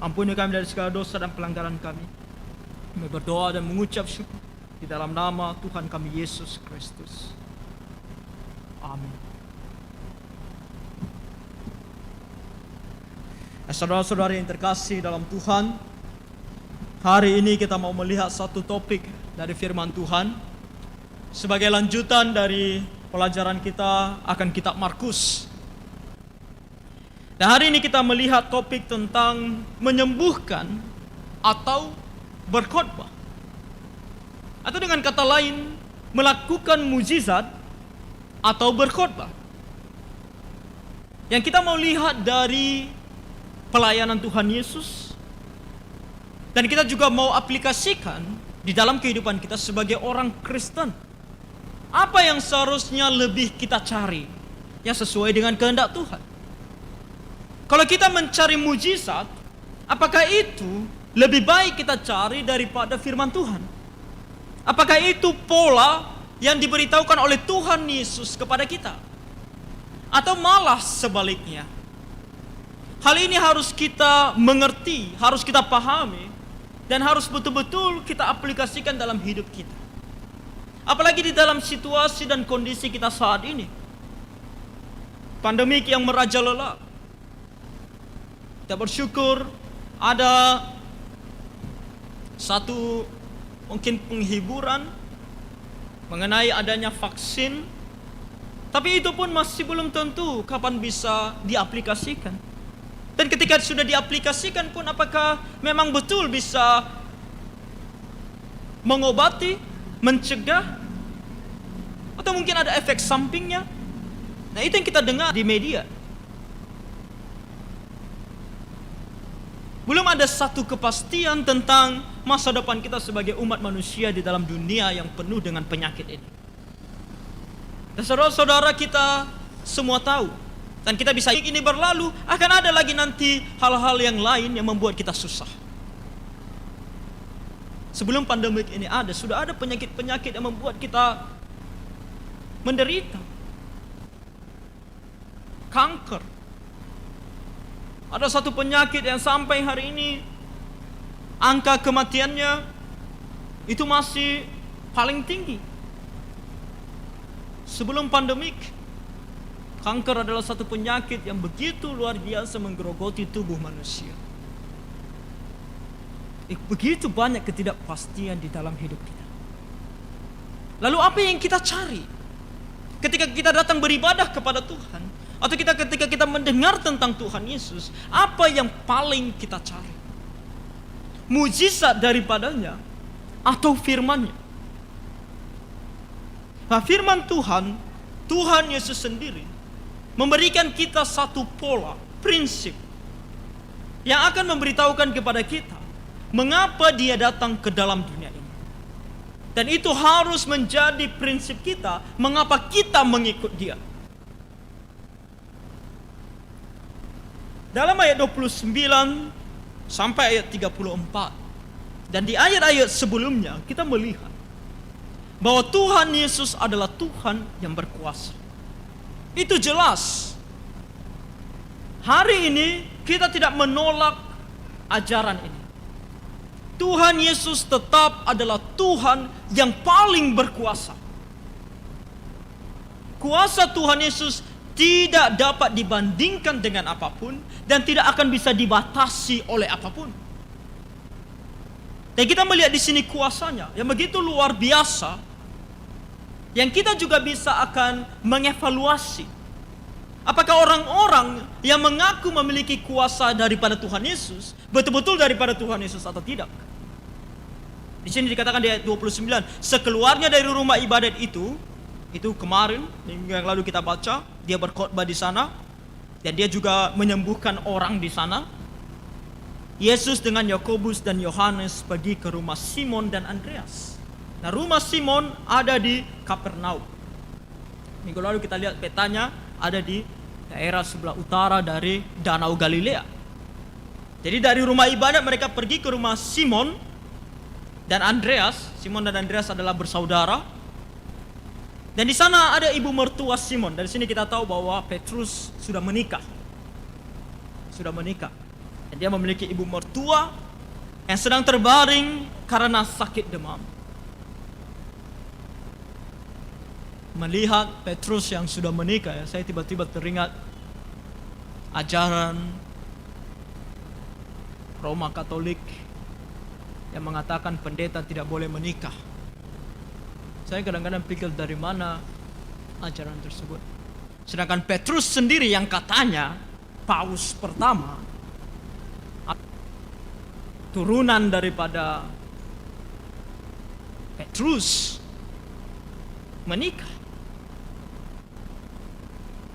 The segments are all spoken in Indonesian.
Ampuni kami dari segala dosa dan pelanggaran kami. Kami berdoa dan mengucap syukur di dalam nama Tuhan kami Yesus Kristus. Amin. Saudara-saudara yang terkasih dalam Tuhan, hari ini kita mau melihat satu topik dari firman Tuhan sebagai lanjutan dari pelajaran kita akan kitab Markus. Dan hari ini kita melihat topik tentang menyembuhkan atau berkhotbah. Atau dengan kata lain, melakukan mukjizat atau berkhotbah. Yang kita mau lihat dari pelayanan Tuhan Yesus, dan kita juga mau aplikasikan di dalam kehidupan kita sebagai orang Kristen. Apa yang seharusnya lebih kita cari yang sesuai dengan kehendak Tuhan? Kalau kita mencari mujizat, apakah itu lebih baik kita cari daripada firman Tuhan? Apakah itu pola yang diberitahukan oleh Tuhan Yesus kepada kita? Atau malah sebaliknya? Hal ini harus kita mengerti, harus kita pahami, dan harus betul-betul kita aplikasikan dalam hidup kita. Apalagi di dalam situasi dan kondisi kita saat ini. Pandemik yang merajalela. Kita bersyukur ada satu mungkin penghiburan mengenai adanya vaksin. Tapi itu pun masih belum tentu kapan bisa diaplikasikan. Dan ketika sudah diaplikasikan pun apakah memang betul bisa mengobati, mencegah, atau mungkin ada efek sampingnya. Nah, itu yang kita dengar di media. Belum ada satu kepastian tentang masa depan kita sebagai umat manusia di dalam dunia yang penuh dengan penyakit ini. Dan saudara-saudara kita semua tahu, dan kita bisa ini berlalu, akan ada lagi nanti hal-hal yang lain yang membuat kita susah. Sebelum pandemik ini ada, sudah ada penyakit-penyakit yang membuat kita menderita. Kanker. Ada satu penyakit yang sampai hari ini angka kematiannya itu masih paling tinggi. Sebelum pandemik, kanker adalah satu penyakit yang begitu luar biasa menggerogoti tubuh manusia. Begitu banyak ketidakpastian di dalam hidup kita. Lalu apa yang kita cari ketika kita datang beribadah kepada Tuhan, atau ketika kita mendengar tentang Tuhan Yesus? Apa yang paling kita cari? Mujizat daripadanya atau firman-Nya? Nah, firman Tuhan Yesus sendiri memberikan kita satu pola, prinsip yang akan memberitahukan kepada kita mengapa Dia datang ke dalam dunia ini. Dan itu harus menjadi prinsip kita mengapa kita mengikut Dia. Dalam ayat 29 sampai ayat 34, dan di ayat-ayat sebelumnya kita melihat bahwa Tuhan Yesus adalah Tuhan yang berkuasa. Itu jelas. Hari ini kita tidak menolak ajaran ini. Tuhan Yesus tetap adalah Tuhan yang paling berkuasa. Kuasa Tuhan Yesus tidak dapat dibandingkan dengan apapun dan tidak akan bisa dibatasi oleh apapun. Dan kita melihat di sini kuasanya yang begitu luar biasa, yang kita juga bisa akan mengevaluasi apakah orang-orang yang mengaku memiliki kuasa daripada Tuhan Yesus betul-betul daripada Tuhan Yesus atau tidak. Di sini dikatakan di ayat 29, sekeluarnya dari rumah ibadat itu kemarin minggu yang lalu kita baca, dia berkhotbah di sana dan dia juga menyembuhkan orang di sana. Yesus dengan Yakobus dan Yohanes pergi ke rumah Simon dan Andreas. Nah, rumah Simon ada di Kapernaum. Minggu lalu kita lihat petanya ada di daerah sebelah utara dari Danau Galilea. Jadi dari rumah ibadat mereka pergi ke rumah Simon dan Andreas. Simon dan Andreas adalah bersaudara. Dan di sana ada ibu mertua Simon. Dari sini kita tahu bahwa Petrus sudah menikah. Dan dia memiliki ibu mertua yang sedang terbaring karena sakit demam. Melihat Petrus yang sudah menikah, saya tiba-tiba teringat ajaran Roma Katolik yang mengatakan pendeta tidak boleh menikah. Saya kadang-kadang pikir dari mana ajaran tersebut. Sedangkan Petrus sendiri yang katanya Paus pertama, turunan daripada Petrus, menikah.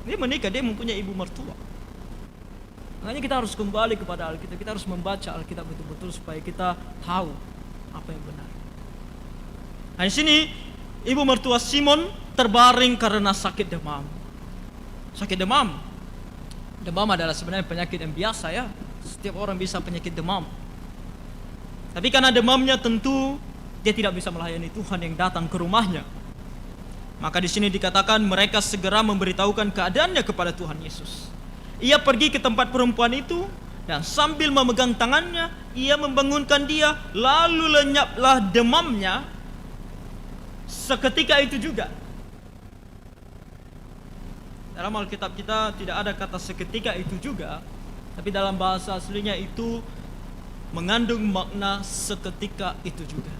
Dia menikah, dia mempunyai ibu mertua. Makanya kita harus kembali kepada Alkitab. Kita harus membaca Alkitab betul-betul supaya kita tahu apa yang benar. Nah, di sini ibu mertua Simon terbaring karena sakit demam. Sakit demam. Demam adalah sebenarnya penyakit yang biasa ya. Setiap orang bisa penyakit demam. Tapi karena demamnya tentu dia tidak bisa melayani Tuhan yang datang ke rumahnya. Maka di sini dikatakan mereka segera memberitahukan keadaannya kepada Tuhan Yesus. Ia pergi ke tempat perempuan itu dan sambil memegang tangannya, ia membangunkan dia, lalu lenyaplah demamnya seketika itu juga. Dalam Alkitab kita tidak ada kata seketika itu juga, tapi dalam bahasa aslinya itu mengandung makna seketika itu juga.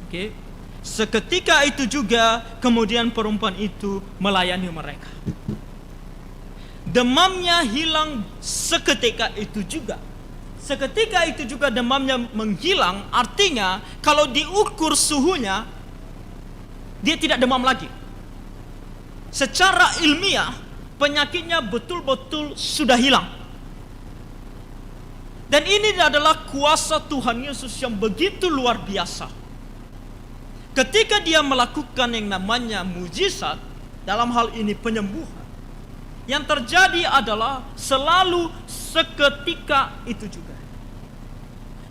Oke. Seketika itu juga kemudian perempuan itu melayani mereka. Demamnya hilang seketika itu juga. Seketika itu juga demamnya menghilang, artinya kalau diukur suhunya dia tidak demam lagi. Secara ilmiah penyakitnya betul-betul sudah hilang. Dan ini adalah kuasa Tuhan Yesus yang begitu luar biasa. Ketika dia melakukan yang namanya mujizat, dalam hal ini penyembuhan, yang terjadi adalah selalu seketika itu juga.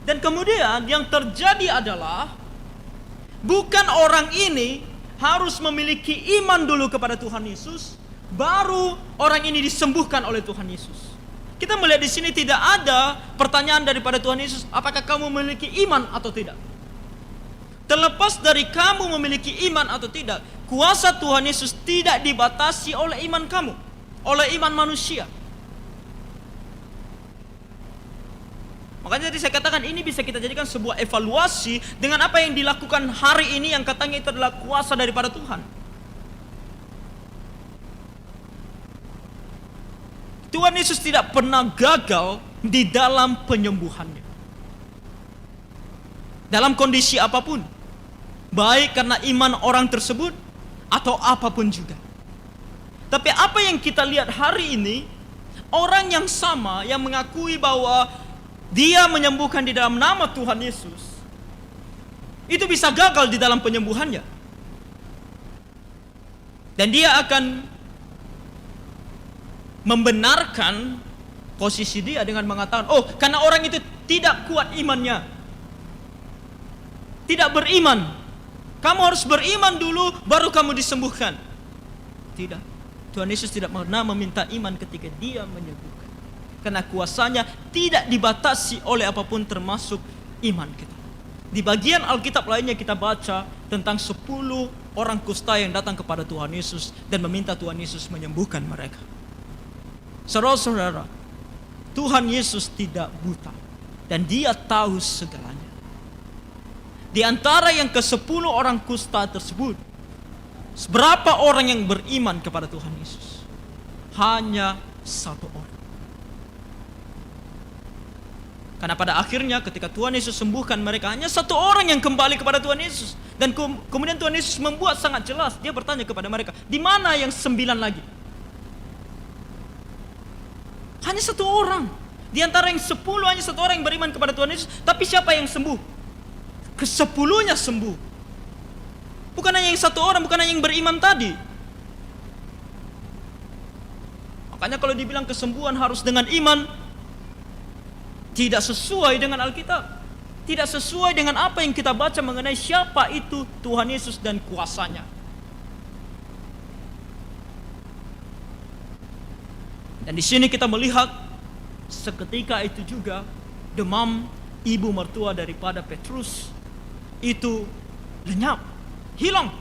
Dan kemudian yang terjadi adalah bukan orang ini harus memiliki iman dulu kepada Tuhan Yesus, baru orang ini disembuhkan oleh Tuhan Yesus. Kita melihat di sini tidak ada pertanyaan daripada Tuhan Yesus, apakah kamu memiliki iman atau tidak. Terlepas dari kamu memiliki iman atau tidak, kuasa Tuhan Yesus tidak dibatasi oleh iman kamu, oleh iman manusia. Makanya tadi saya katakan ini bisa kita jadikan sebuah evaluasi dengan apa yang dilakukan hari ini yang katanya itu adalah kuasa daripada Tuhan. Tuhan Yesus tidak pernah gagal di dalam penyembuhannya. Dalam kondisi apapun. Baik karena iman orang tersebut atau apapun juga. Tapi apa yang kita lihat hari ini, orang yang sama yang mengakui bahwa dia menyembuhkan di dalam nama Tuhan Yesus, itu bisa gagal di dalam penyembuhannya. Dan dia akan membenarkan posisi dia dengan mengatakan, oh karena orang itu tidak kuat imannya, tidak beriman, kamu harus beriman dulu baru kamu disembuhkan. Tidak, Tuhan Yesus tidak pernah meminta iman ketika dia menyembuhkan, karena kuasanya tidak dibatasi oleh apapun termasuk iman kita. Di bagian Alkitab lainnya kita baca tentang 10 orang kusta yang datang kepada Tuhan Yesus dan meminta Tuhan Yesus menyembuhkan mereka. Saudara-saudara, Tuhan Yesus tidak buta dan dia tahu segalanya. Di antara yang ke-10 orang kusta tersebut, berapa orang yang beriman kepada Tuhan Yesus? Hanya 1 orang. Karena pada akhirnya ketika Tuhan Yesus sembuhkan mereka, hanya 1 orang yang kembali kepada Tuhan Yesus. Dan kemudian Tuhan Yesus membuat sangat jelas. Dia bertanya kepada mereka, di mana yang 9 lagi? Hanya 1 orang. Di antara yang 10 hanya 1 orang yang beriman kepada Tuhan Yesus. Tapi siapa yang sembuh? Ke-10-nya sembuh. Bukan hanya yang 1 orang, bukan hanya yang beriman tadi. Makanya kalau dibilang kesembuhan harus dengan iman, tidak sesuai dengan Alkitab. Tidak sesuai dengan apa yang kita baca mengenai siapa itu Tuhan Yesus dan kuasanya. Dan di sini kita melihat Seketika itu juga demam ibu mertua daripada Petrus itu lenyap, hilang.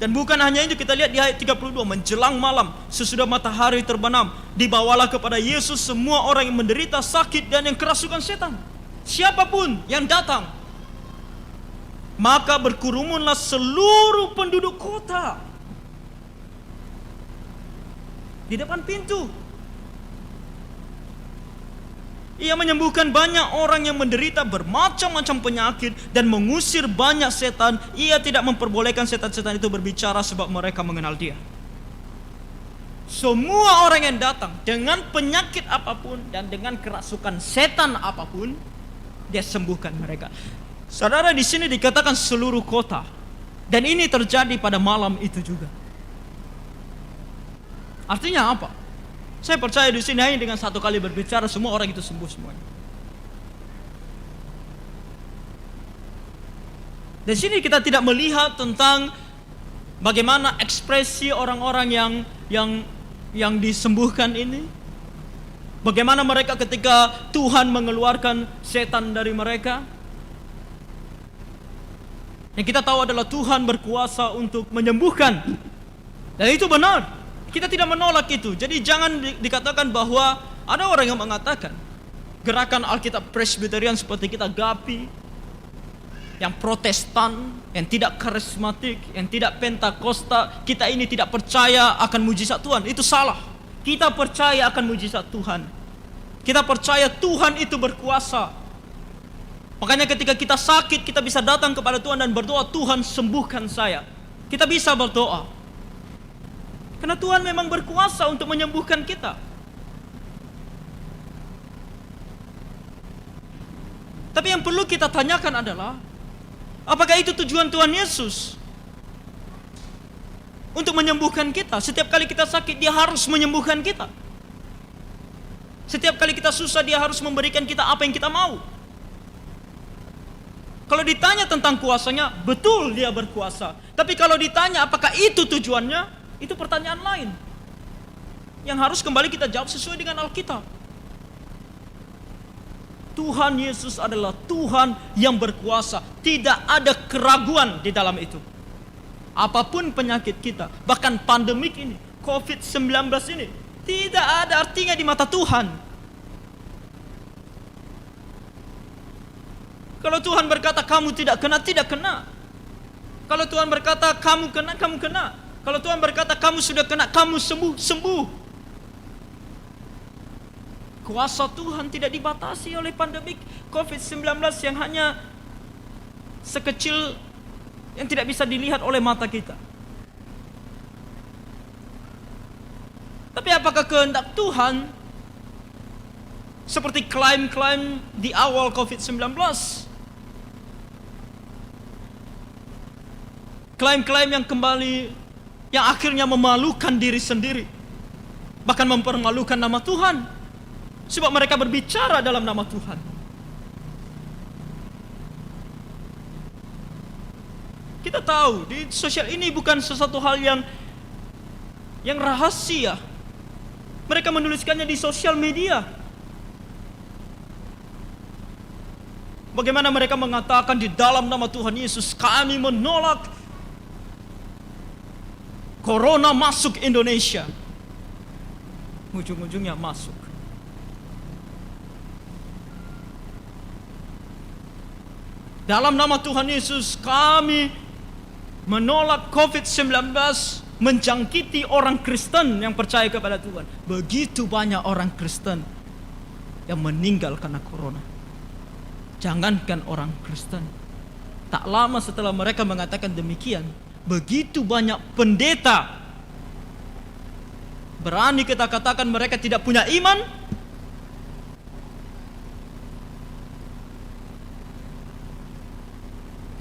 Dan bukan hanya itu, kita lihat di ayat 32, menjelang malam sesudah matahari terbenam, dibawalah kepada Yesus semua orang yang menderita sakit dan yang kerasukan setan, siapapun yang datang. Maka berkerumunlah seluruh penduduk kota di depan pintu. Ia menyembuhkan banyak orang yang menderita bermacam-macam penyakit dan mengusir banyak setan. Ia tidak memperbolehkan setan-setan itu berbicara sebab mereka mengenal Dia. Semua orang yang datang dengan penyakit apapun dan dengan kerasukan setan apapun, Dia sembuhkan mereka. Saudara, di sini dikatakan seluruh kota, dan ini terjadi pada malam itu juga. Artinya apa? Saya percaya di sini hanya dengan satu kali berbicara semua orang itu sembuh semuanya. Di sini kita tidak melihat tentang bagaimana ekspresi orang-orang yang disembuhkan ini. Bagaimana mereka ketika Tuhan mengeluarkan setan dari mereka. Yang kita tahu adalah Tuhan berkuasa untuk menyembuhkan. Dan itu benar. Kita tidak menolak itu. Jadi jangan dikatakan bahwa ada orang yang mengatakan gerakan Alkitab Presbyterian seperti kita GAPI, yang Protestan, yang tidak karismatik, yang tidak Pentakosta, kita ini tidak percaya akan mujizat Tuhan. Itu salah. Kita percaya akan mujizat Tuhan. Kita percaya Tuhan itu berkuasa. Makanya ketika kita sakit, kita bisa datang kepada Tuhan dan berdoa, Tuhan sembuhkan saya. Kita bisa berdoa. Karena Tuhan memang berkuasa untuk menyembuhkan kita. Tapi yang perlu kita tanyakan adalah, apakah itu tujuan Tuhan Yesus? Untuk menyembuhkan kita. Setiap kali kita sakit, Dia harus menyembuhkan kita. Setiap kali kita susah, Dia harus memberikan kita apa yang kita mau. Kalau ditanya tentang kuasanya, betul Dia berkuasa. Tapi kalau ditanya apakah itu tujuannya, itu pertanyaan lain yang harus kembali kita jawab sesuai dengan Alkitab. Tuhan Yesus adalah Tuhan yang berkuasa. Tidak ada keraguan di dalam itu. Apapun penyakit kita, bahkan pandemik ini, COVID-19 ini, tidak ada artinya di mata Tuhan. Kalau Tuhan berkata kamu tidak kena, tidak kena. Kalau Tuhan berkata kamu kena, kamu kena. Kalau Tuhan berkata kamu sudah kena, kamu sembuh, sembuh. Kuasa Tuhan tidak dibatasi oleh pandemik COVID-19 yang hanya sekecil yang tidak bisa dilihat oleh mata kita. Tapi apakah kehendak Tuhan seperti klaim-klaim di awal COVID-19? Klaim-klaim yang kembali, yang akhirnya memalukan diri sendiri, bahkan mempermalukan nama Tuhan, sebab mereka berbicara dalam nama Tuhan. Kita tahu di sosial ini bukan sesuatu hal yang rahasia. Mereka menuliskannya di sosial media. Bagaimana mereka mengatakan di dalam nama Tuhan Yesus kami menolak Corona masuk Indonesia. Ujung-ujungnya masuk. Dalam nama Tuhan Yesus kami menolak COVID-19 menjangkiti orang Kristen yang percaya kepada Tuhan. Begitu banyak orang Kristen yang meninggal karena corona. Jangankan orang Kristen, tak lama setelah mereka mengatakan demikian, begitu banyak pendeta, berani kita katakan mereka tidak punya iman.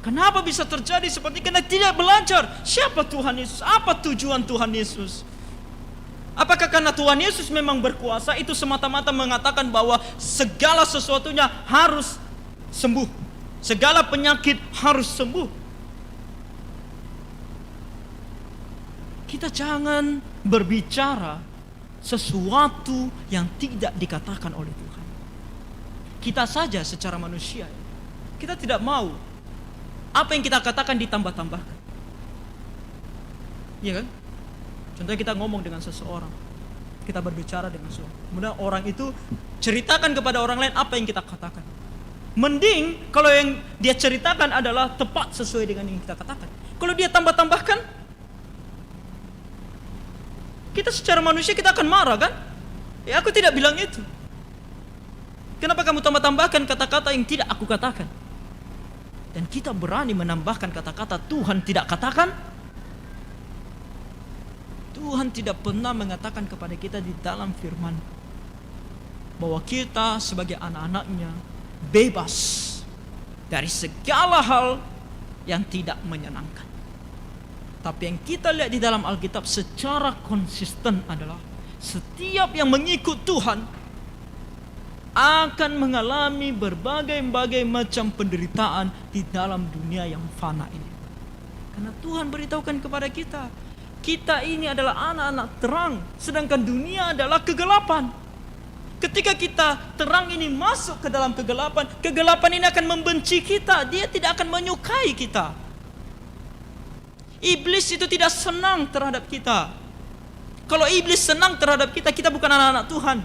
Kenapa bisa terjadi seperti ini? Karena tidak belajar siapa Tuhan Yesus, apa tujuan Tuhan Yesus. Apakah karena Tuhan Yesus memang berkuasa, itu semata-mata mengatakan bahwa segala sesuatunya harus sembuh, segala penyakit harus sembuh? Kita jangan berbicara sesuatu yang tidak dikatakan oleh Tuhan. Kita saja secara manusia, kita tidak mau apa yang kita katakan ditambah-tambahkan. Iya kan? Contohnya kita ngomong dengan seseorang, kita berbicara dengan seseorang, kemudian orang itu ceritakan kepada orang lain apa yang kita katakan. Mending kalau yang dia ceritakan adalah tepat sesuai dengan yang kita katakan. Kalau dia tambah-tambahkan, kita secara manusia kita akan marah kan? Ya aku tidak bilang itu. Kenapa kamu tambah-tambahkan kata-kata yang tidak aku katakan? Dan kita berani menambahkan kata-kata Tuhan tidak katakan. Tuhan tidak pernah mengatakan kepada kita di dalam firman bahwa kita sebagai anak-anaknya bebas dari segala hal yang tidak menyenangkan. Tapi yang kita lihat di dalam Alkitab secara konsisten adalah setiap yang mengikut Tuhan akan mengalami berbagai macam penderitaan di dalam dunia yang fana ini. Karena Tuhan beritahukan kepada kita, kita ini adalah anak-anak terang, sedangkan dunia adalah kegelapan. Ketika kita terang ini masuk ke dalam kegelapan, kegelapan ini akan membenci kita, dia tidak akan menyukai kita. Iblis itu tidak senang terhadap kita. Kalau iblis senang terhadap kita, kita bukan anak-anak Tuhan.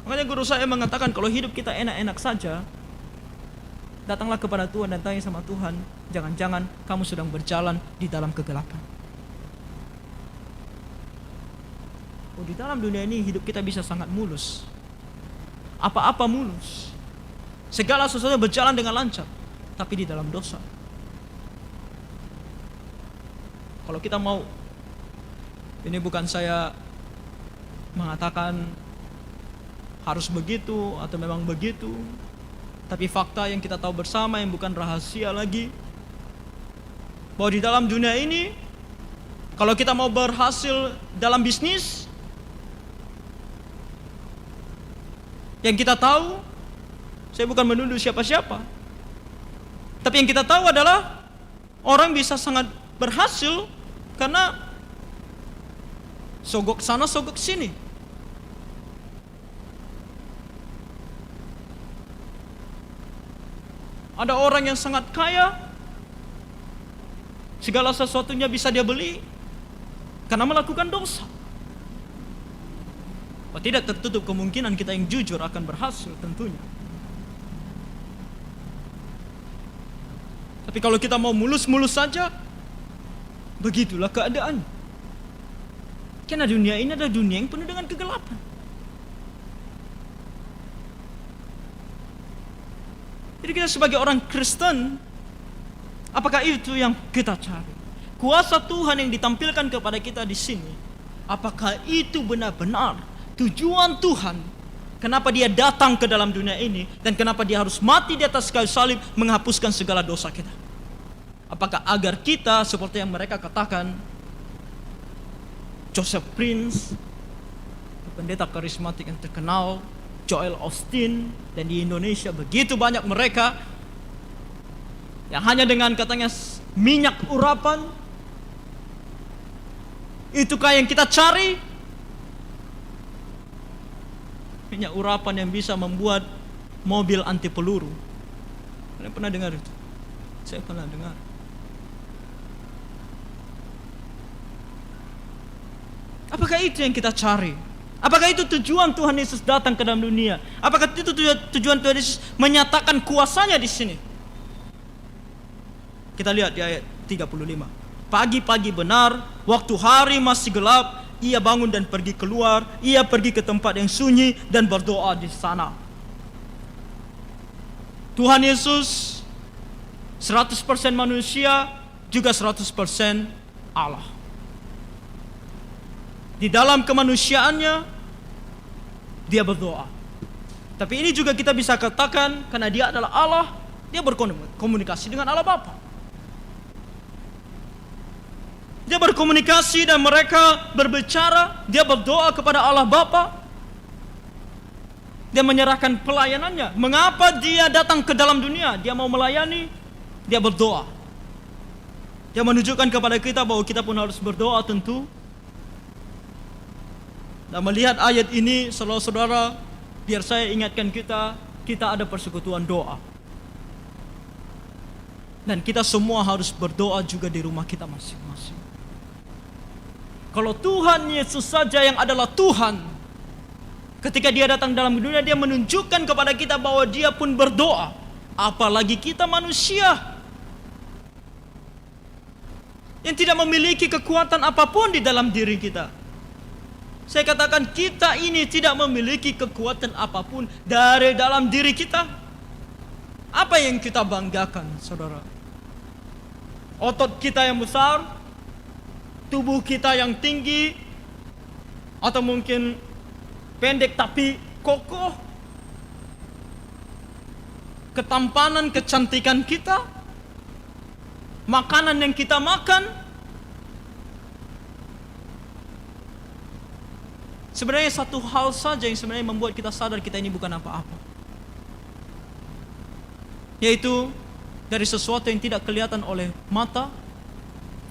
Makanya guru saya mengatakan kalau hidup kita enak-enak saja, datanglah kepada Tuhan dan tanya sama Tuhan, jangan-jangan kamu sedang berjalan di dalam kegelapan. Oh, di dalam dunia ini hidup kita bisa sangat mulus. Apa-apa mulus. Segala sesuatu berjalan dengan lancar, tapi di dalam dosa. Kalau kita mau, ini bukan saya mengatakan harus begitu atau memang begitu, tapi fakta yang kita tahu bersama yang bukan rahasia lagi, bahwa di dalam dunia ini kalau kita mau berhasil dalam bisnis, yang kita tahu, saya bukan menuduh siapa-siapa, tapi yang kita tahu adalah orang bisa sangat berhasil karena sogok sana sogok sini. Ada orang yang sangat kaya, segala sesuatunya bisa dia beli karena melakukan dosa. Oh, tidak tertutup kemungkinan kita yang jujur akan berhasil tentunya. Tapi kalau kita mau mulus-mulus saja, begitulah keadaan. Karena dunia ini adalah dunia yang penuh dengan kegelapan. Jadi kita sebagai orang Kristen, apakah itu yang kita cari? Kuasa Tuhan yang ditampilkan kepada kita di sini, apakah itu benar-benar tujuan Tuhan? Kenapa dia datang ke dalam dunia ini dan kenapa dia harus mati di atas kayu salib menghapuskan segala dosa kita? Apakah agar kita seperti yang mereka katakan, Joseph Prince, pendeta karismatik yang terkenal, Joel Austin, dan di Indonesia begitu banyak mereka yang hanya dengan katanya minyak urapan, itukah yang kita cari? Minyak urapan yang bisa membuat mobil anti peluru. Kalian pernah dengar itu? Saya pernah dengar. Apakah itu yang kita cari? Apakah itu tujuan Tuhan Yesus datang ke dalam dunia? Apakah itu tujuan Tuhan Yesus menyatakan kuasanya di sini? Kita lihat di ayat 35. Pagi-pagi benar, waktu hari masih gelap, ia bangun dan pergi keluar. Ia pergi ke tempat yang sunyi dan berdoa di sana. Tuhan Yesus 100% manusia, juga 100% Allah. Di dalam kemanusiaannya dia berdoa. Tapi ini juga kita bisa katakan karena dia adalah Allah, dia berkomunikasi dengan Allah Bapa. Dia berkomunikasi dan mereka berbicara, dia berdoa kepada Allah Bapa. Dia menyerahkan pelayanannya. Mengapa dia datang ke dalam dunia? Dia mau melayani, dia berdoa. Dia menunjukkan kepada kita bahwa kita pun harus berdoa tentu. Dan melihat ayat ini, saudara-saudara, biar saya ingatkan kita ada persekutuan doa. Dan kita semua harus berdoa juga di rumah kita masing-masing. Kalau Tuhan Yesus saja yang adalah Tuhan, ketika Dia datang dalam dunia, Dia menunjukkan kepada kita bahwa Dia pun berdoa. Apalagi kita manusia yang tidak memiliki kekuatan apapun di dalam diri kita. Saya katakan kita ini tidak memiliki kekuatan apapun dari dalam diri kita. Apa yang kita banggakan, saudara? Otot kita yang besar, tubuh kita yang tinggi, atau mungkin pendek tapi kokoh, ketampanan, kecantikan kita, makanan yang kita makan. Sebenarnya satu hal saja yang sebenarnya membuat kita sadar kita ini bukan apa-apa, yaitu dari sesuatu yang tidak kelihatan oleh mata,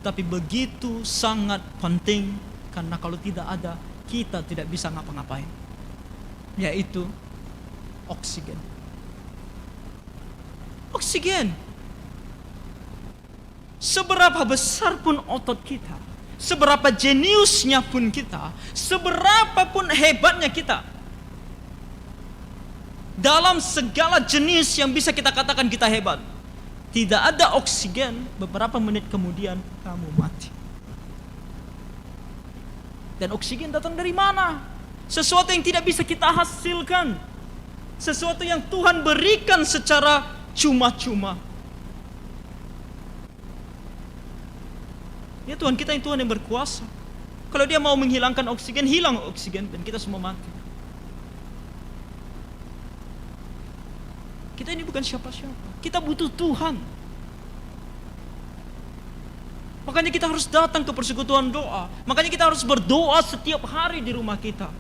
tapi begitu sangat penting, karena kalau tidak ada, kita tidak bisa ngapa-ngapain, yaitu oksigen. Oksigen. Seberapa besar pun otot kita, seberapa jeniusnya pun kita, seberapa pun hebatnya kita, dalam segala jenis yang bisa kita katakan kita hebat, tidak ada oksigen, beberapa menit kemudian kamu mati. Dan oksigen datang dari mana? Sesuatu yang tidak bisa kita hasilkan, sesuatu yang Tuhan berikan secara cuma-cuma. Ya, Tuhan kita yang Tuhan yang berkuasa. Kalau Dia mau menghilangkan oksigen, hilang oksigen dan kita semua mati. Kita ini bukan siapa-siapa. Kita butuh Tuhan. Makanya kita harus datang ke persekutuan doa. Makanya kita harus berdoa setiap hari di rumah kita.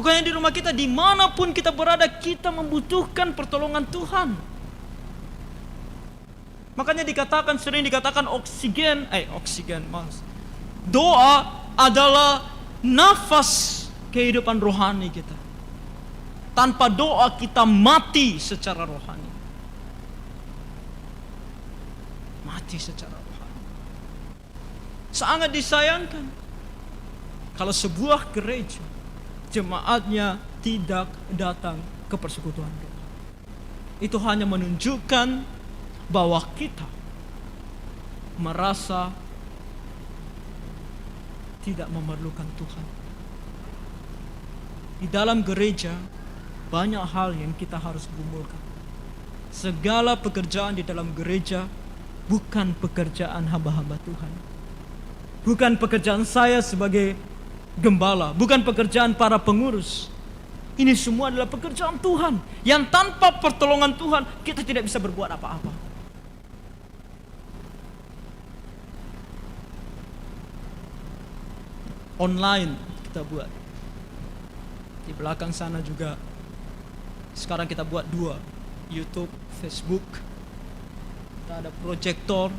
Bukannya di rumah kita, dimanapun kita berada, kita membutuhkan pertolongan Tuhan. Makanya sering dikatakan oksigen, mas. Doa adalah nafas kehidupan rohani kita. Tanpa doa kita mati secara rohani. Mati secara rohani. Sangat disayangkan kalau sebuah gereja jemaatnya tidak datang ke persekutuan doa. Itu hanya menunjukkan bahwa kita merasa tidak memerlukan Tuhan. Di dalam gereja banyak hal yang kita harus gumulkan. Segala pekerjaan di dalam gereja bukan pekerjaan hamba-hamba Tuhan. Bukan pekerjaan saya sebagai gembala, bukan pekerjaan para pengurus. Ini semua adalah pekerjaan Tuhan, yang tanpa pertolongan Tuhan kita tidak bisa berbuat apa-apa. Online kita buat. Di belakang sana juga sekarang kita buat 2, YouTube, Facebook. Kita ada proyektor,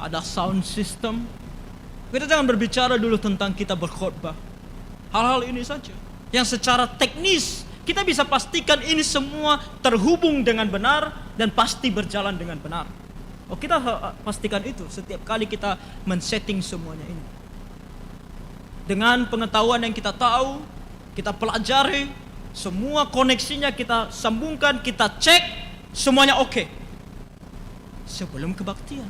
ada sound system. Kita jangan berbicara dulu tentang kita berkhotbah. Hal-hal ini saja yang secara teknis kita bisa pastikan ini semua terhubung dengan benar dan pasti berjalan dengan benar. Oh, kita pastikan itu setiap kali kita men-setting semuanya ini. Dengan pengetahuan yang kita tahu, kita pelajari, semua koneksinya kita sambungkan, kita cek, semuanya oke. Sebelum kebaktian.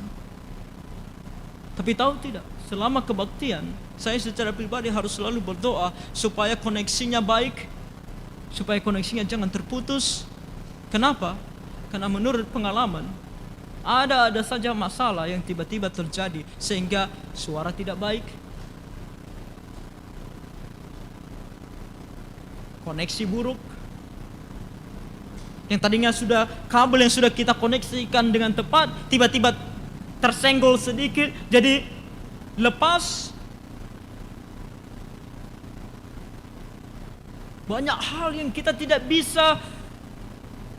Tapi tahu tidak, selama kebaktian, saya secara pribadi harus selalu berdoa supaya koneksinya baik, supaya koneksinya jangan terputus. Kenapa? Karena menurut pengalaman, ada saja masalah yang tiba-tiba terjadi sehingga suara tidak baik, koneksi buruk, yang tadinya sudah kabel yang sudah kita koneksikan dengan tepat tiba-tiba tersenggol sedikit jadi lepas. Banyak hal yang kita tidak bisa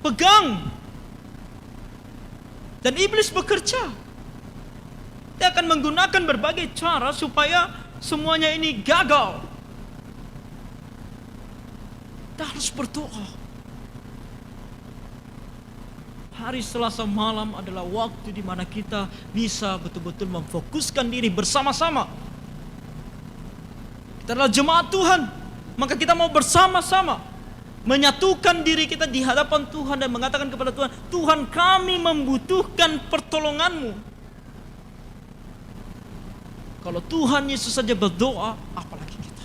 pegang, dan iblis bekerja. Dia akan menggunakan berbagai cara supaya semuanya ini gagal. Kita harus berdoa. Hari Selasa malam adalah waktu di mana kita bisa betul-betul memfokuskan diri bersama-sama. Kita adalah jemaat Tuhan, maka kita mau bersama-sama menyatukan diri kita di hadapan Tuhan dan mengatakan kepada Tuhan, Tuhan, kami membutuhkan pertolongan-Mu. Kalau Tuhan Yesus saja berdoa, apalagi kita.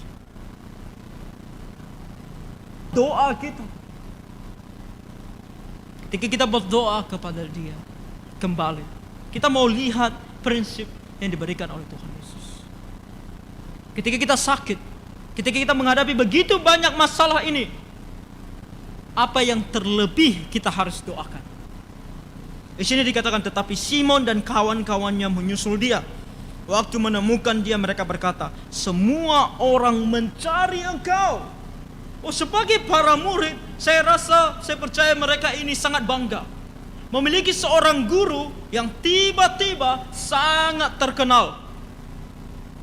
Doa kita. Ketika kita berdoa kepada Dia kembali, kita mau lihat prinsip yang diberikan oleh Tuhan Yesus. Ketika kita sakit, ketika kita menghadapi begitu banyak masalah ini, apa yang terlebih kita harus doakan? Di sini dikatakan, tetapi Simon dan kawan-kawannya menyusul Dia. Waktu menemukan Dia, mereka berkata, semua orang mencari Engkau. Oh, sebagai para murid, saya percaya mereka ini sangat bangga memiliki seorang guru yang tiba-tiba sangat terkenal.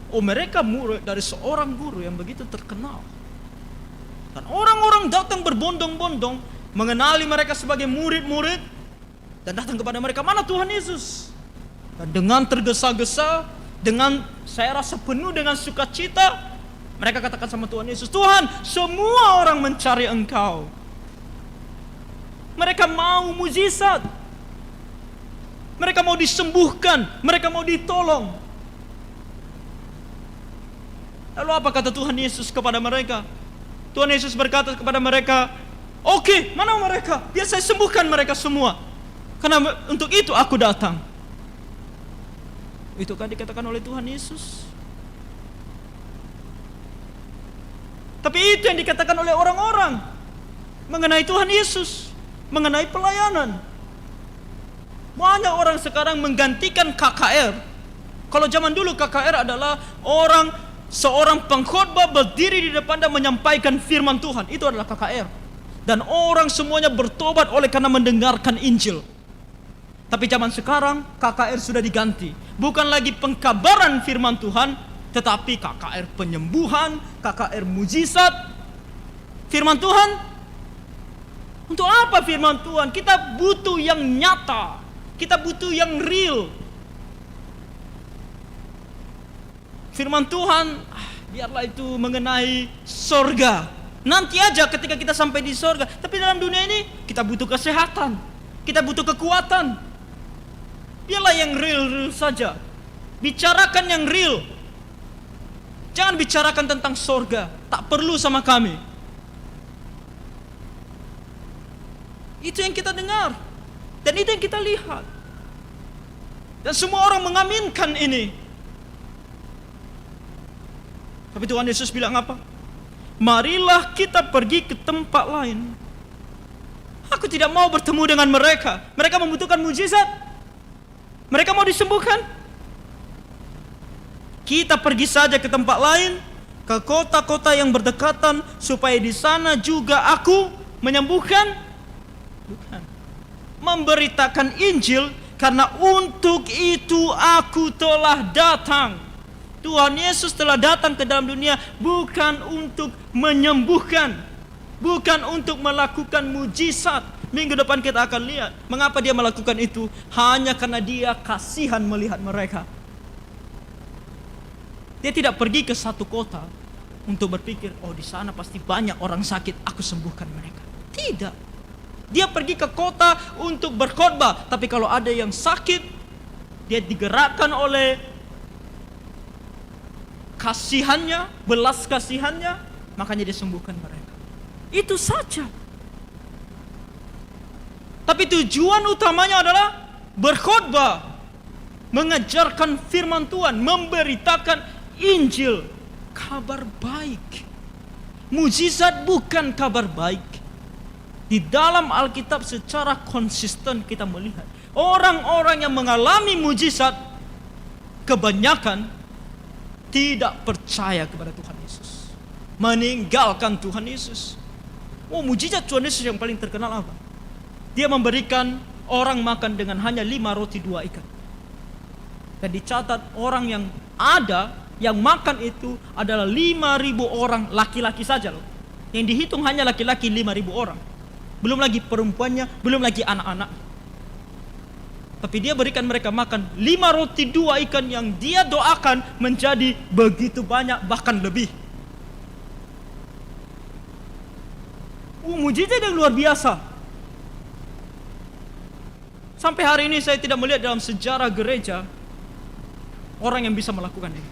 Oh, mereka murid dari seorang guru yang begitu terkenal. Dan orang-orang datang berbondong-bondong mengenali mereka sebagai murid-murid dan datang kepada mereka, mana Tuhan Yesus? Dan dengan tergesa-gesa, dengan saya rasa penuh dengan sukacita, mereka katakan sama Tuhan Yesus, Tuhan, semua orang mencari Engkau. Mereka mau mujizat. Mereka mau disembuhkan. Mereka mau ditolong. Lalu apa kata Tuhan Yesus kepada mereka? Tuhan Yesus berkata kepada mereka, oke, mana mereka? Biar saya sembuhkan mereka semua. Karena untuk itu aku datang. Itu kan dikatakan oleh Tuhan Yesus. Tapi itu yang dikatakan oleh orang-orang mengenai Tuhan Yesus, mengenai pelayanan. Banyak orang sekarang menggantikan KKR. Kalau zaman dulu KKR adalah seorang pengkhotbah berdiri di depan dan menyampaikan firman Tuhan. Itu adalah KKR. Dan orang semuanya bertobat oleh karena mendengarkan Injil. Tapi zaman sekarang KKR sudah diganti. Bukan lagi pengkabaran firman Tuhan, tetapi KKR penyembuhan, KKR mujizat. Firman Tuhan, untuk apa firman Tuhan? Kita butuh yang nyata, kita butuh yang real. Firman Tuhan, biarlah itu mengenai sorga. Nanti aja ketika kita sampai di sorga. Tapi dalam dunia ini kita butuh kesehatan, kita butuh kekuatan. Biarlah yang real saja. Bicarakan yang real. Jangan bicarakan tentang sorga, tak perlu sama kami. Itu yang kita dengar, dan itu yang kita lihat. Dan semua orang mengaminkan ini. Tapi Tuhan Yesus bilang apa? Marilah kita pergi ke tempat lain. Aku tidak mau bertemu dengan mereka. Mereka membutuhkan mujizat. Mereka mau disembuhkan. Kita pergi saja ke tempat lain, ke kota-kota yang berdekatan, supaya di sana juga aku menyembuhkan, bukan, memberitakan Injil, karena untuk itu aku telah datang. Tuhan Yesus telah datang ke dalam dunia bukan untuk menyembuhkan, bukan untuk melakukan mujizat. Minggu depan kita akan lihat mengapa Dia melakukan itu. Hanya karena Dia kasihan melihat mereka. Dia tidak pergi ke satu kota untuk berpikir, oh di sana pasti banyak orang sakit, aku sembuhkan mereka. Tidak. Dia pergi ke kota untuk berkhotbah. Tapi kalau ada yang sakit, dia digerakkan oleh kasihannya, belas kasihannya, makanya dia sembuhkan mereka. Itu saja. Tapi tujuan utamanya adalah berkhotbah, mengajarkan firman Tuhan, memberitakan Injil, kabar baik. Mujizat bukan kabar baik. Di dalam Alkitab secara konsisten kita melihat orang-orang yang mengalami mujizat kebanyakan tidak percaya kepada Tuhan Yesus, meninggalkan Tuhan Yesus. Oh, mujizat Tuhan Yesus yang paling terkenal apa? Dia memberikan orang makan dengan hanya 5 roti 2 ikan. Dan dicatat orang yang ada Yang makan itu adalah 5.000 orang laki-laki saja loh. Yang dihitung hanya laki-laki 5.000 orang. Belum lagi perempuannya, belum lagi anak-anak. Tapi dia berikan mereka makan 5 roti 2 ikan yang dia doakan menjadi begitu banyak, bahkan lebih. Mujizat yang luar biasa. Sampai hari ini saya tidak melihat dalam sejarah gereja orang yang bisa melakukan ini.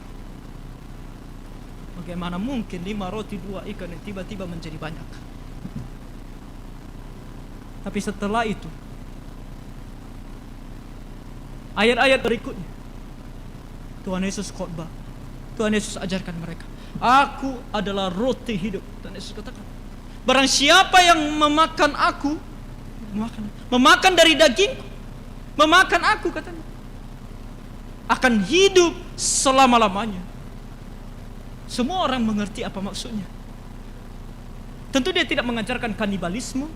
Bagaimana mungkin 5 roti 2 ikan yang tiba-tiba menjadi banyak? Tapi setelah itu, ayat-ayat berikutnya, Tuhan Yesus khotbah. Tuhan Yesus ajarkan mereka, aku adalah roti hidup. Tuhan Yesus katakan, barang siapa yang memakan aku, memakan dari daging, memakan aku, katanya, akan hidup selama-lamanya. Semua orang mengerti apa maksudnya. Tentu dia tidak mengajarkan kanibalisme,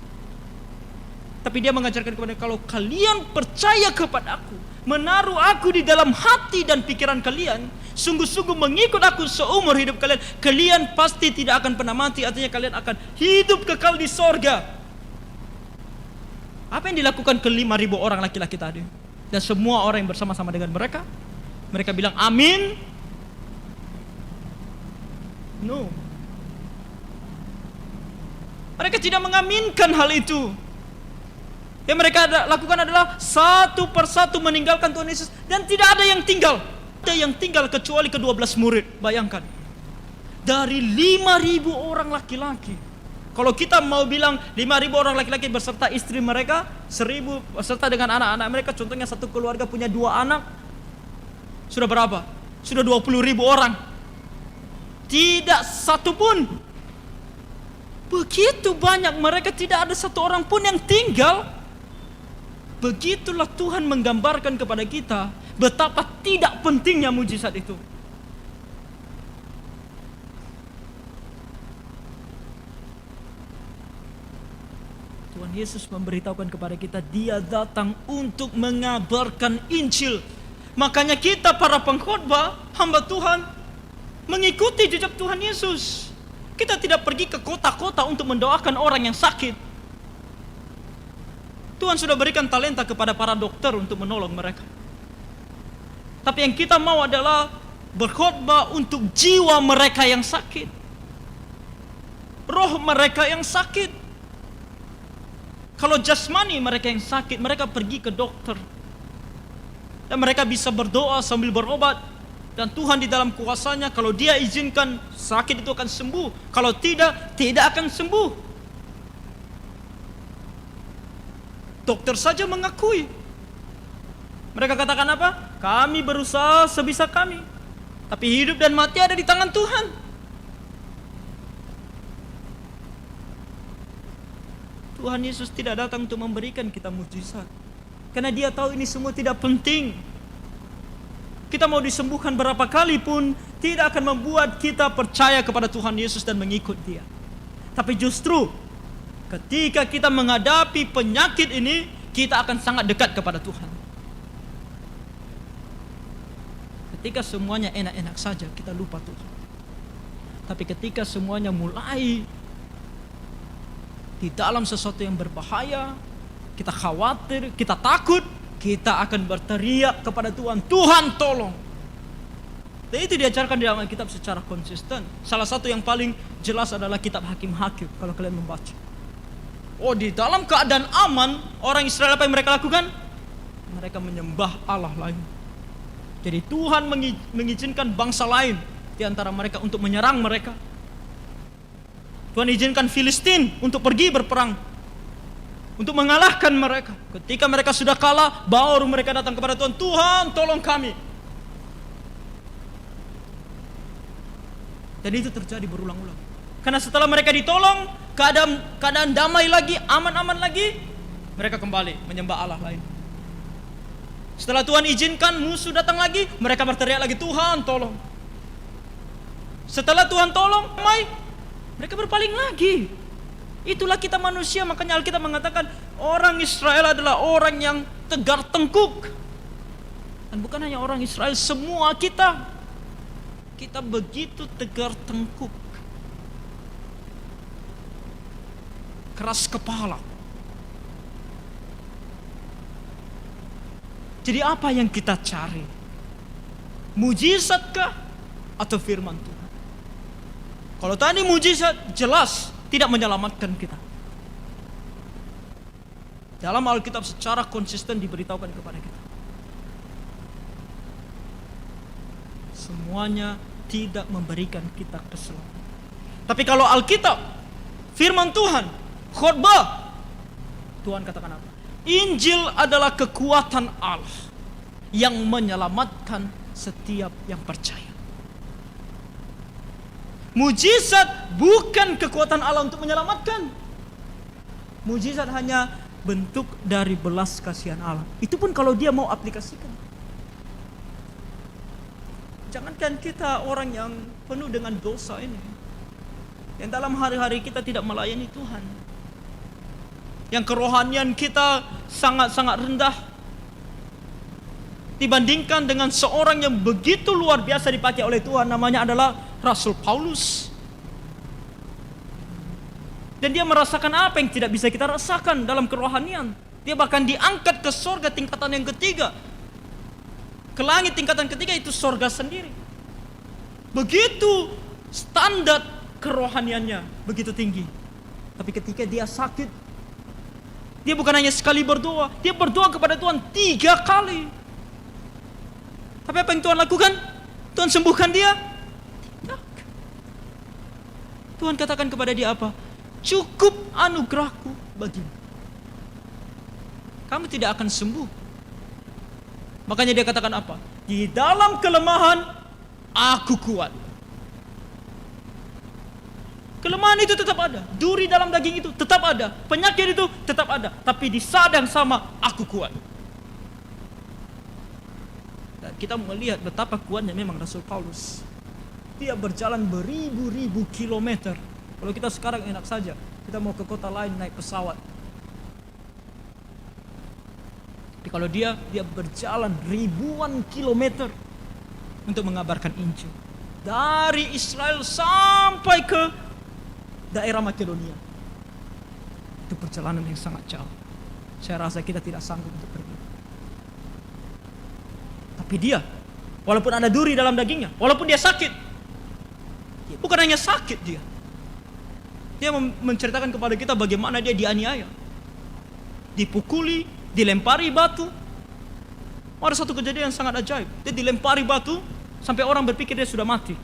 tapi dia mengajarkan kepada, kalau kalian percaya kepada aku, menaruh aku di dalam hati dan pikiran kalian, sungguh-sungguh mengikut aku seumur hidup kalian, kalian pasti tidak akan pernah mati. Artinya kalian akan hidup kekal di sorga. Apa yang dilakukan ke 5.000 orang laki-laki tadi? Dan semua orang yang bersama-sama dengan mereka, mereka bilang amin. No, mereka tidak mengaminkan hal itu. Yang mereka lakukan adalah satu persatu meninggalkan Tuhan Yesus, dan tidak ada yang tinggal. Ada yang tinggal kecuali ke-12 murid. Bayangkan, dari 5.000 orang laki-laki. Kalau kita mau bilang 5.000 orang laki-laki beserta istri mereka, 1.000 beserta dengan anak-anak mereka. Contohnya satu keluarga punya 2 anak, sudah berapa? Sudah 20.000 orang. Tidak satu pun. Begitu banyak mereka, tidak ada satu orang pun yang tinggal. Begitulah Tuhan menggambarkan kepada kita betapa tidak pentingnya mujizat itu. Tuhan Yesus memberitahukan kepada kita, dia datang untuk mengabarkan Injil. Makanya kita para pengkhotbah, hamba Tuhan, mengikuti jejak Tuhan Yesus. Kita tidak pergi ke kota-kota untuk mendoakan orang yang sakit. Tuhan sudah berikan talenta kepada para dokter untuk menolong mereka. Tapi yang kita mau adalah berkhotbah untuk jiwa mereka yang sakit, roh mereka yang sakit. Kalau jasmani mereka yang sakit, mereka pergi ke dokter, dan mereka bisa berdoa sambil berobat. Dan Tuhan di dalam kuasanya, kalau dia izinkan, sakit itu akan sembuh. Kalau tidak, tidak akan sembuh. Dokter saja mengakui. Mereka katakan apa? Kami berusaha sebisa kami, tapi hidup dan mati ada di tangan Tuhan. Tuhan Yesus tidak datang untuk memberikan kita mujizat, karena dia tahu ini semua tidak penting. Kita mau disembuhkan berapa kali pun tidak akan membuat kita percaya kepada Tuhan Yesus dan mengikut dia. Tapi justru ketika kita menghadapi penyakit ini, kita akan sangat dekat kepada Tuhan. Ketika semuanya enak-enak saja, kita lupa Tuhan. Tapi ketika semuanya mulai di dalam sesuatu yang berbahaya, kita khawatir, kita takut, kita akan berteriak kepada Tuhan, Tuhan tolong. Dan itu diajarkan di dalam Alkitab secara konsisten. Salah satu yang paling jelas adalah kitab Hakim-Hakim, kalau kalian membaca. Oh, di dalam keadaan aman, orang Israel apa yang mereka lakukan? Mereka menyembah Allah lain. Jadi Tuhan mengizinkan bangsa lain di antara mereka untuk menyerang mereka. Tuhan izinkan Filistin untuk pergi berperang, untuk mengalahkan mereka. Ketika mereka sudah kalah, baru mereka datang kepada Tuhan, Tuhan tolong kami. Dan itu terjadi berulang-ulang. Karena setelah mereka ditolong, keadaan damai lagi, aman-aman lagi, mereka kembali menyembah Allah lain. Setelah Tuhan izinkan musuh datang lagi, mereka berteriak lagi, Tuhan tolong. Setelah Tuhan tolong, damai, mereka berpaling lagi. Itulah kita manusia. Makanya Alkitab mengatakan orang Israel adalah orang yang tegar tengkuk. Dan bukan hanya orang Israel, semua kita. kita begitu tegar tengkuk, keras kepala. Jadi apa yang kita cari? Mujizatkah atau firman Tuhan? Kalau tadi mujizat, jelas tidak menyelamatkan kita. Dalam Alkitab secara konsisten diberitahukan kepada kita, semuanya tidak memberikan kita keselamatan. Tapi kalau Alkitab, firman Tuhan, khotbah, Tuhan katakan apa? Injil adalah kekuatan Allah yang menyelamatkan setiap yang percaya. Mujizat bukan kekuatan Allah untuk menyelamatkan. Mujizat hanya bentuk dari belas kasihan Allah. Itu pun kalau dia mau aplikasikan. Jangankan kita orang yang penuh dengan dosa ini, yang dalam hari-hari kita tidak melayani Tuhan, yang kerohanian kita sangat-sangat rendah dibandingkan dengan seorang yang begitu luar biasa dipakai oleh Tuhan, namanya adalah Rasul Paulus. Dan dia merasakan apa yang tidak bisa kita rasakan dalam kerohanian. Dia bahkan diangkat ke sorga tingkatan yang ketiga. Ke langit tingkatan ketiga, itu sorga sendiri. Begitu standar kerohaniannya, begitu tinggi. Tapi ketika dia sakit, dia bukan hanya sekali berdoa, dia berdoa kepada Tuhan 3 kali. Tapi apa yang Tuhan lakukan? Tuhan sembuhkan dia? Tidak. Tuhan katakan kepada dia apa? Cukup anugerahku bagimu. Kamu tidak akan sembuh. Makanya dia katakan apa? Di dalam kelemahan aku kuat. Kelemahan itu tetap ada, duri dalam daging itu tetap ada, penyakit itu tetap ada, tapi di saat yang sama aku kuat. Dan kita melihat betapa kuatnya memang Rasul Paulus. Dia berjalan beribu-ribu kilometer. Kalau kita sekarang enak saja, kita mau ke kota lain naik pesawat. Tapi kalau dia berjalan ribuan kilometer untuk mengabarkan Injil. Dari Israel sampai ke daerah Makedonia. Itu perjalanan yang sangat jauh. Saya rasa kita tidak sanggup untuk pergi. Tapi dia, walaupun ada duri dalam dagingnya, walaupun dia sakit, bukan hanya sakit dia menceritakan kepada kita bagaimana dia dianiaya, dipukuli, dilempari batu. Ada satu kejadian yang sangat ajaib. Dia dilempari batu sampai orang berpikir dia sudah mati.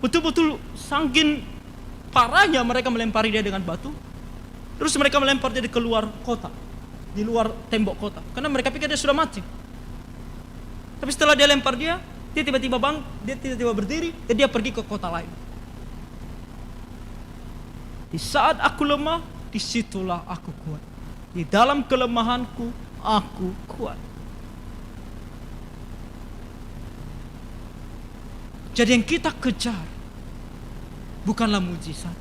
Betul-betul saking parahnya mereka melempari dia dengan batu. Terus mereka melempar dia di keluar kota, di luar tembok kota, karena mereka pikir dia sudah mati. Tapi setelah dia lempar dia tiba-tiba berdiri dan dia pergi ke kota lain. Di saat aku lemah, disitulah aku kuat. Di dalam kelemahanku, aku kuat. Jadi yang kita kejar bukanlah mujizat.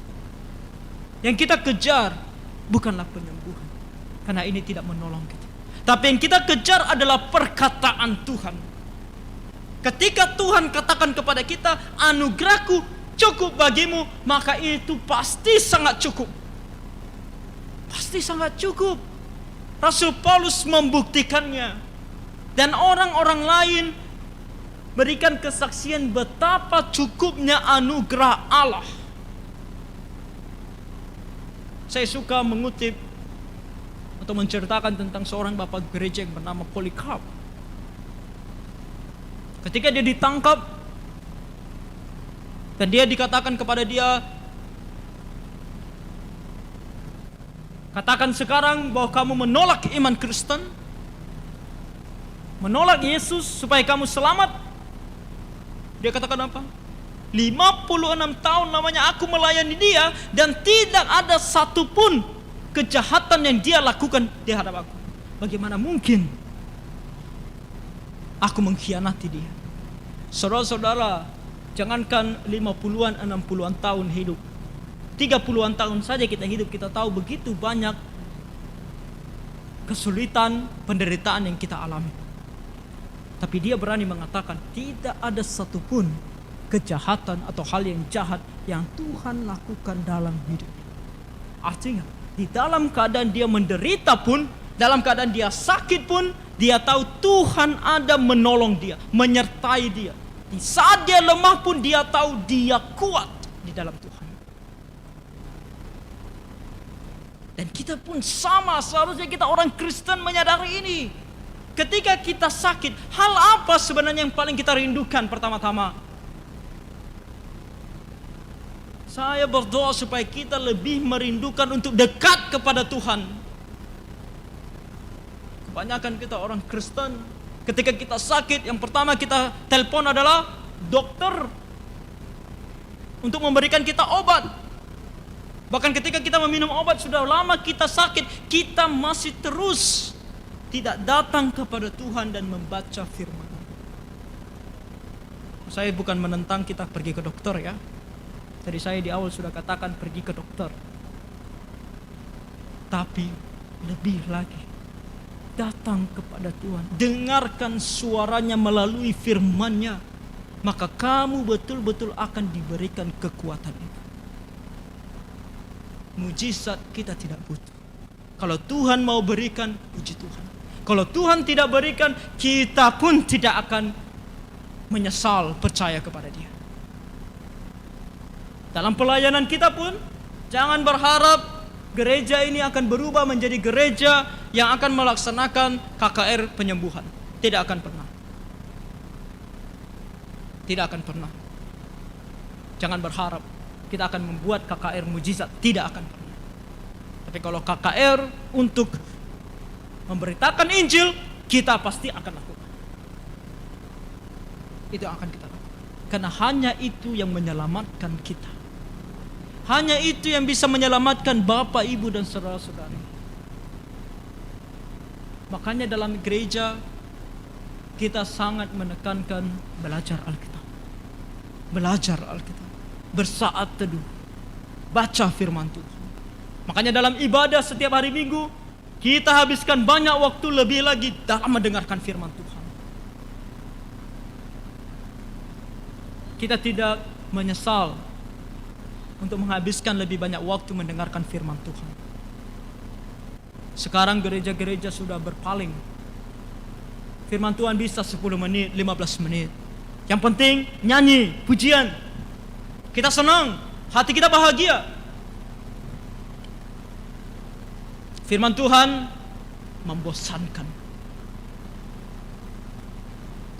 Yang kita kejar bukanlah penyembuhan, karena ini tidak menolong kita. Tapi yang kita kejar adalah perkataan Tuhan. Ketika Tuhan katakan kepada kita, anugerahku cukup bagimu, maka itu pasti sangat cukup. Pasti sangat cukup. Rasul Paulus membuktikannya. Dan orang-orang lain berikan kesaksian betapa cukupnya anugerah Allah. Saya suka mengutip atau menceritakan tentang seorang bapak gereja yang bernama Polycarp. Ketika dia ditangkap dan dia dikatakan kepada dia, katakan sekarang bahwa kamu menolak iman Kristen, menolak Yesus supaya kamu selamat. Dia katakan apa? 56 tahun lamanya aku melayani dia dan tidak ada satupun kejahatan yang dia lakukan di hadapan aku. Bagaimana mungkin aku mengkhianati dia? Saudara-saudara, jangankan 50-an, 60-an tahun hidup, 30-an tahun saja kita hidup, kita tahu begitu banyak kesulitan, penderitaan yang kita alami. Tapi dia berani mengatakan tidak ada satupun kejahatan atau hal yang jahat yang Tuhan lakukan dalam hidup. Artinya di dalam keadaan dia menderita pun, dalam keadaan dia sakit pun, dia tahu Tuhan ada menolong dia, menyertai dia. Di saat dia lemah pun dia tahu dia kuat di dalam Tuhan. Dan kita pun sama, seharusnya kita orang Kristen menyadari ini. Ketika kita sakit, hal apa sebenarnya yang paling kita rindukan pertama-tama? Saya berdoa supaya kita lebih merindukan untuk dekat kepada Tuhan. Kebanyakan kita orang Kristen, ketika kita sakit, yang pertama kita telepon adalah dokter untuk memberikan kita obat. Bahkan ketika kita meminum obat, sudah lama kita sakit, kita masih terus tidak datang kepada Tuhan dan membaca firman. Saya bukan menentang kita pergi ke dokter ya. Jadi saya di awal sudah katakan pergi ke dokter. Tapi lebih lagi, datang kepada Tuhan, dengarkan suaranya melalui firman-Nya, maka kamu betul-betul akan diberikan kekuatan itu. Mujizat kita tidak butuh. Kalau Tuhan mau berikan, puji Tuhan. Kalau Tuhan tidak berikan, kita pun tidak akan menyesal percaya kepada Dia. Dalam pelayanan kita pun, jangan berharap gereja ini akan berubah menjadi gereja yang akan melaksanakan KKR penyembuhan. Tidak akan pernah. Tidak akan pernah. Jangan berharap kita akan membuat KKR mujizat. Tidak akan pernah. Tapi kalau KKR untuk memberitakan Injil, kita pasti akan lakukan. Itu yang akan kita lakukan. Karena hanya itu yang menyelamatkan kita. Hanya itu yang bisa menyelamatkan Bapak, Ibu, dan saudara-saudari. Makanya dalam gereja kita sangat menekankan belajar Alkitab. Belajar Alkitab. Bersaat teduh, baca firman Tuhan. Makanya dalam ibadah setiap hari Minggu, kita habiskan banyak waktu lebih lagi dalam mendengarkan firman Tuhan. Kita tidak menyesal untuk menghabiskan lebih banyak waktu mendengarkan firman Tuhan. Sekarang gereja-gereja sudah berpaling. Firman Tuhan bisa 10 menit, 15 menit. Yang penting nyanyi, pujian. Kita senang, hati kita bahagia. Firman Tuhan membosankan.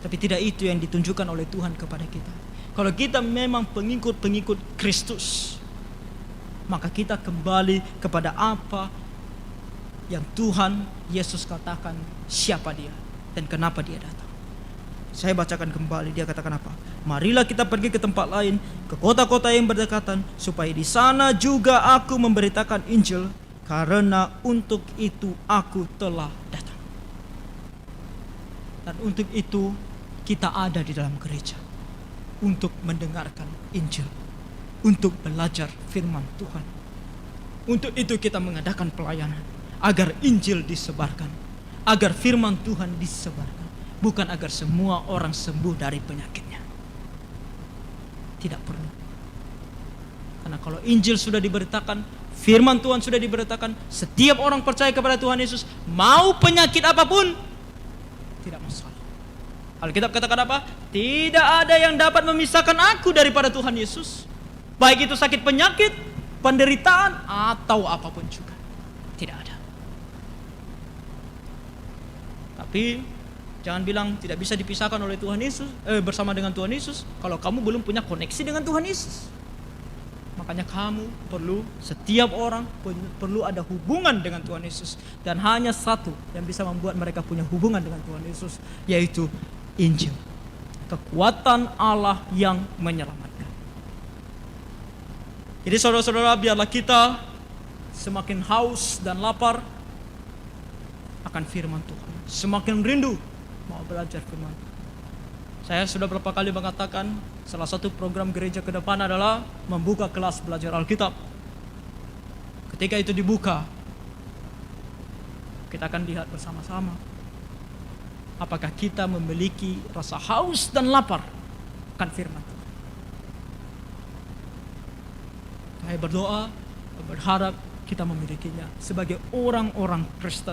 Tapi tidak itu yang ditunjukkan oleh Tuhan kepada kita. Kalau kita memang pengikut-pengikut Kristus, maka kita kembali kepada apa yang Tuhan Yesus katakan, siapa Dia dan kenapa Dia datang. Saya bacakan kembali, Dia katakan apa? Marilah kita pergi ke tempat lain, ke kota-kota yang berdekatan, supaya di sana juga aku memberitakan Injil, karena untuk itu aku telah datang. Dan untuk itu kita ada di dalam gereja, untuk mendengarkan Injil, untuk belajar firman Tuhan. Untuk itu kita mengadakan pelayanan, agar Injil disebarkan, agar firman Tuhan disebarkan. Bukan agar semua orang sembuh dari penyakitnya. Tidak perlu. Karena kalau Injil sudah diberitakan, firman Tuhan sudah diberitakan, setiap orang percaya kepada Tuhan Yesus, mau penyakit apapun, tidak masalah. Alkitab katakan apa? Tidak ada yang dapat memisahkan aku daripada Tuhan Yesus. Baik itu sakit penyakit, penderitaan, atau apapun juga. Tidak ada. Tapi jangan bilang tidak bisa dipisahkan oleh Tuhan Yesus, bersama dengan Tuhan Yesus, kalau kamu belum punya koneksi dengan Tuhan Yesus. Makanya kamu perlu, setiap orang perlu ada hubungan dengan Tuhan Yesus. Dan hanya satu yang bisa membuat mereka punya hubungan dengan Tuhan Yesus, yaitu Injil. Kekuatan Allah yang menyelamatkan. Jadi saudara-saudara, biarlah kita semakin haus dan lapar akan firman Tuhan. Semakin rindu mau belajar firman. Saya sudah berapa kali mengatakan, salah satu program gereja ke depan adalah membuka kelas belajar Alkitab. Ketika itu dibuka, kita akan lihat bersama-sama apakah kita memiliki rasa haus dan lapar akan firman Tuhan. Saya berdoa, berharap kita memilikinya sebagai orang-orang Kristen